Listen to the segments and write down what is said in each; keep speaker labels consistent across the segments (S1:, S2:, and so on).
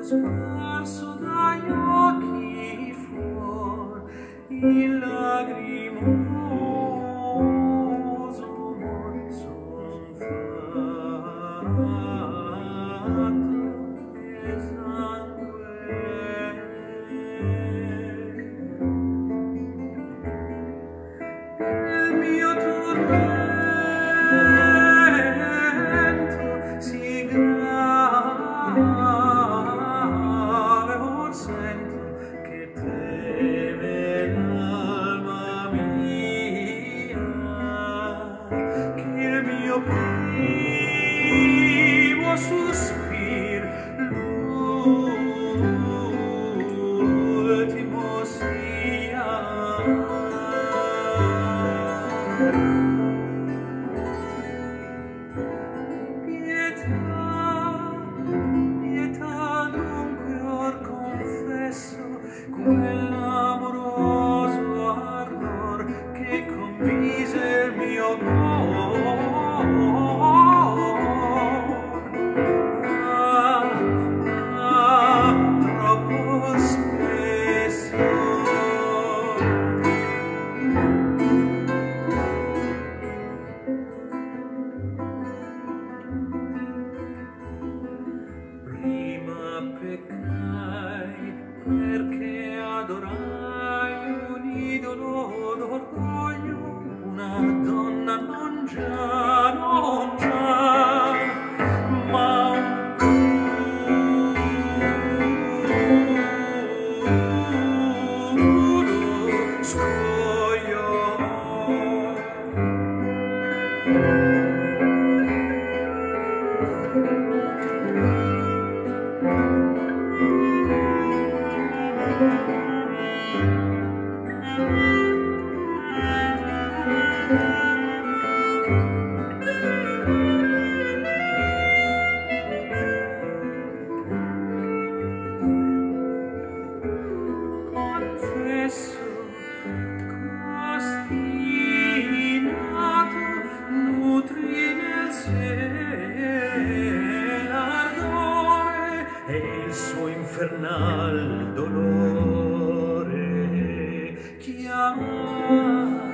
S1: sparso dagli occhi fuor il lagrimoso amor son fatto e sangue il mio tormento si grave or sento che teme l'alma mia, che il mio primo sospir l'ultimo sia. Pietà dunque or confesso quell'amoroso ardor che convise il mio troppo spesso. Prima peccai perché adorai un idolo d'orgoglio, una donna non già, ma un crudo scoglio. Confesso, costinato, nutri nel sé l'ardore e il suo infernal dolore. Chiamai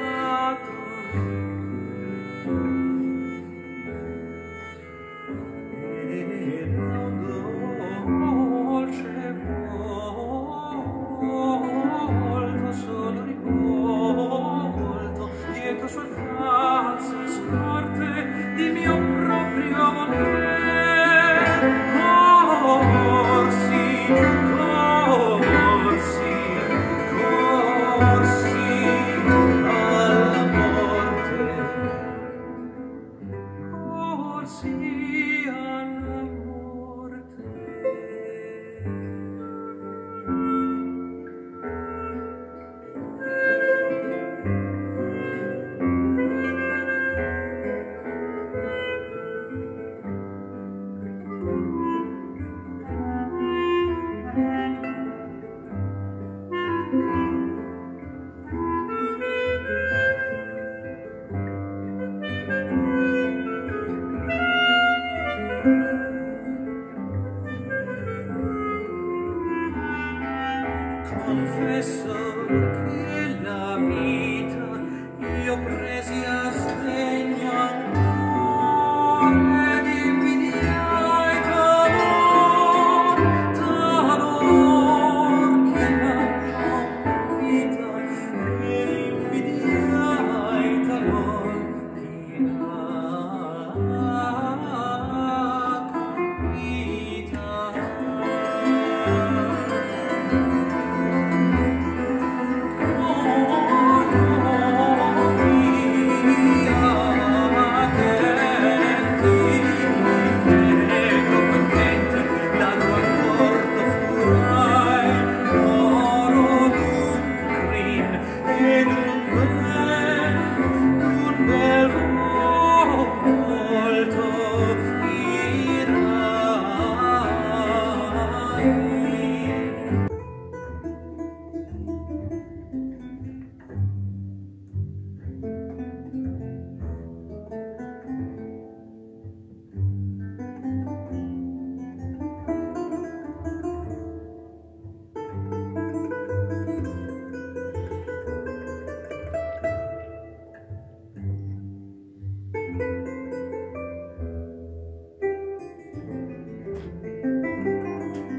S1: beato e non dolce volto, solo rivolto dietro sue false scorte di mio proprio voler. Corsi alla morte, corsi